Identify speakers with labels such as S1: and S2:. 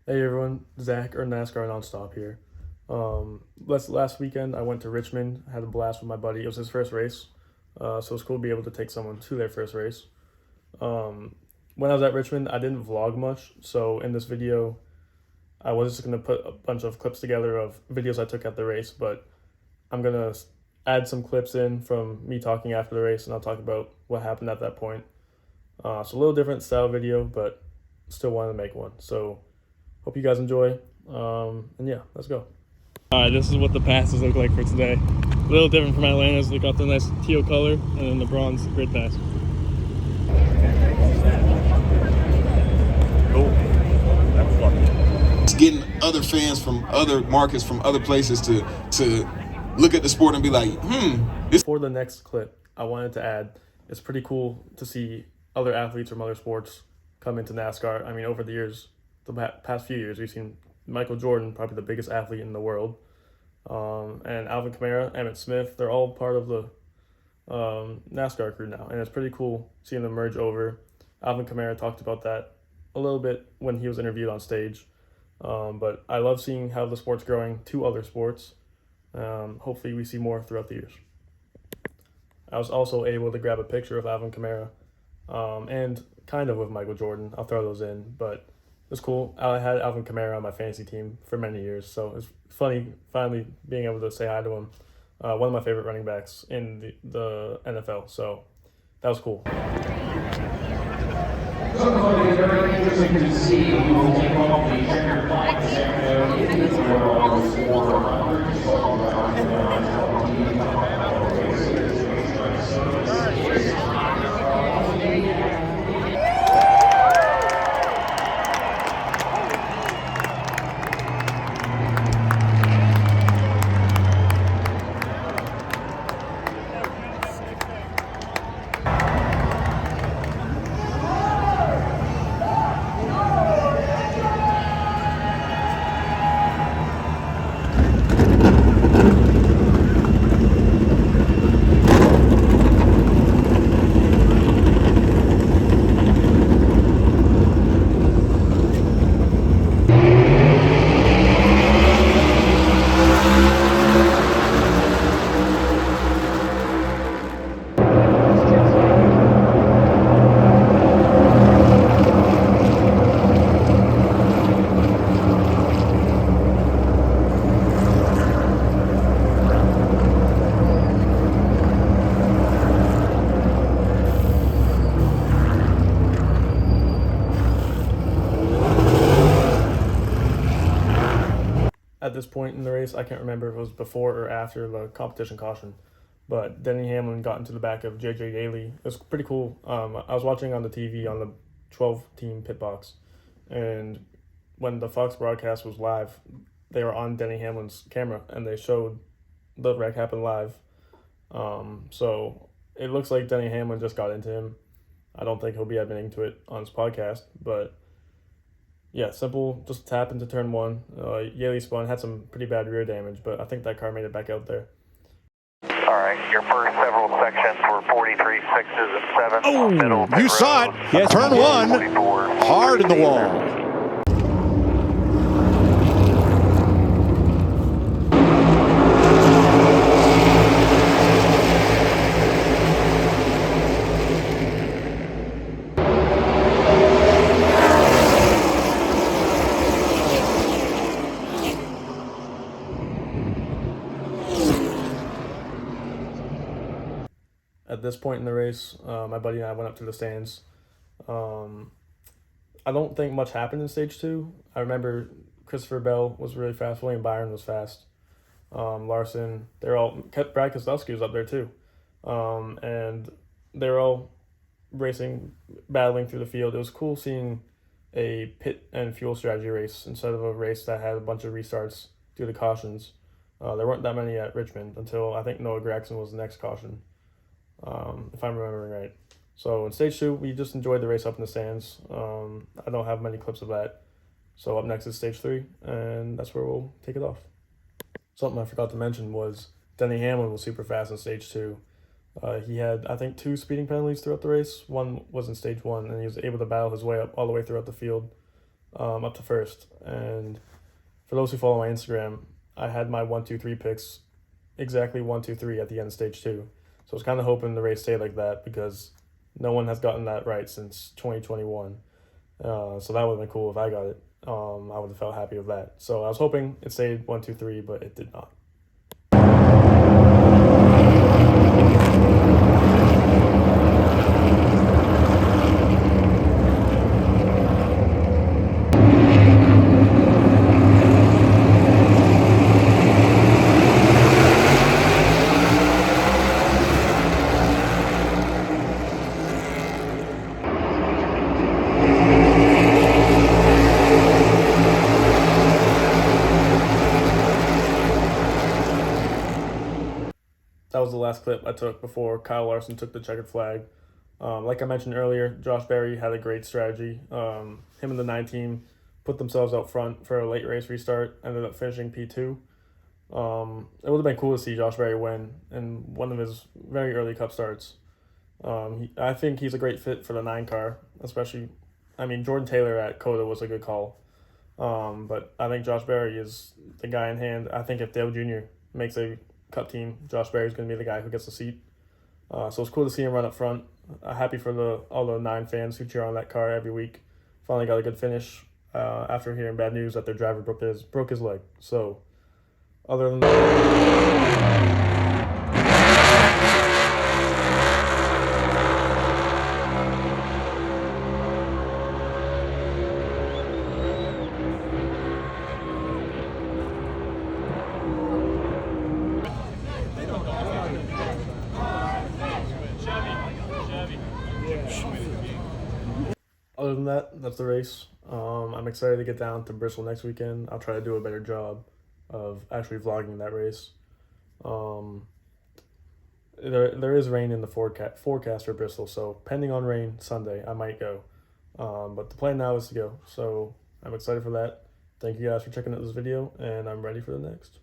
S1: Hey everyone, Zach or NASCAR Nonstop here. Last weekend I went to Richmond, had a blast with my buddy. It was his first race, so it was cool to be able to take someone to their first race. Um, when I was at Richmond, I didn't vlog much, so in this video, I was just gonna put a bunch of clips together of videos I took at the race, but I'm gonna add some clips in from me talking after the race, and I'll talk about what happened at that point. So a little different style video, but still wanted to make one. So hope you guys enjoy. And yeah, let's go. All right, this is what the passes look like for today. A little different from Atlanta's. They got the nice teal color and then the bronze grid pass.
S2: Cool. That's fun.
S3: It's getting other fans from other markets, from other places to look at the sport and be like, this.
S1: For the next clip, I wanted to add, it's pretty cool to see other athletes from other sports come into NASCAR. I mean, over the years, the past few years, we've seen Michael Jordan, probably the biggest athlete in the world, and Alvin Kamara, Emmitt Smith. They're all part of the NASCAR crew now, and it's pretty cool seeing them merge over. Alvin Kamara talked about that a little bit when he was interviewed on stage, but I love seeing how the sport's growing to other sports. Hopefully we see more throughout the years. I was also able to grab a picture of Alvin Kamara and kind of with Michael Jordan. I'll throw those in, but it was cool. I had Alvin Kamara on my fantasy team for many years, so it's funny finally being able to say hi to him. One of my favorite running backs in the NFL, so that was cool.
S4: Somebody very interesting to see who will take off the checkered flag
S1: At this point in the race, I can't remember if it was before or after the competition caution, but Denny Hamlin got into the back of JJ Yeley. It was pretty cool. I was watching on the TV on the 12-team pit box, and when the Fox broadcast was live, they were on Denny Hamlin's camera, and they showed the wreck happen live. So it looks like Denny Hamlin just got into him. I don't think he'll be admitting to it on his podcast, but yeah, simple, just tap into turn one. Yaley spun, had some pretty bad rear damage, but I think that car made it back out there.
S5: All right, your first several sections were 43, 6s, and 7s.
S2: Oh, you saw it. Yes, turn one. Hard in the wall.
S1: At this point in the race, my buddy and I went up to the stands. I don't think much happened in stage two. I remember Christopher Bell was really fast. William Byron was fast. Larson, Brad Keselowski was up there too. And they were all racing, battling through the field. It was cool seeing a pit and fuel strategy race instead of a race that had a bunch of restarts due to cautions. There weren't that many at Richmond until I think Noah Gragson was the next caution, if I'm remembering right. So in stage two, we just enjoyed the race up in the stands. I don't have many clips of that. So up next is stage three, and that's where we'll take it off. Something I forgot to mention was Denny Hamlin was super fast in stage two. He had, I think, 2 speeding penalties throughout the race. One was in stage one, and he was able to battle his way up all the way throughout the field. up to first. And for those who follow my Instagram, I had my 1, 2, 3 picks exactly 1, 2, 3 at the end of stage 2. So I was kind of hoping the race stayed like that because no one has gotten that right since 2021. So that would have been cool if I got it. I would have felt happy with that. So I was hoping it stayed 1, 2, 3, but it did not. That was the last clip I took before Kyle Larson took the checkered flag. Like I mentioned earlier, Josh Berry had a great strategy. Him and the 9 team put themselves out front for a late race restart, ended up finishing P2. It would have been cool to see Josh Berry win in one of his very early Cup starts. I think he's a great fit for the 9 car, especially, Jordan Taylor at Coda was a good call. But I think Josh Berry is the guy in hand. I think if Dale Jr. makes a Cup team, Josh Berry is going to be the guy who gets the seat. So it's cool to see him run up front. Happy for all the 9 fans who cheer on that car every week. Finally got a good finish after hearing bad news that their driver broke his leg. So other than that, that's the race. I'm excited to get down to Bristol next weekend. I'll try to do a better job of actually vlogging that race. There is rain in the forecast for Bristol, so pending on rain Sunday, I might go. But the plan now is to go, so I'm excited for that. Thank you guys for checking out this video, and I'm ready for the next.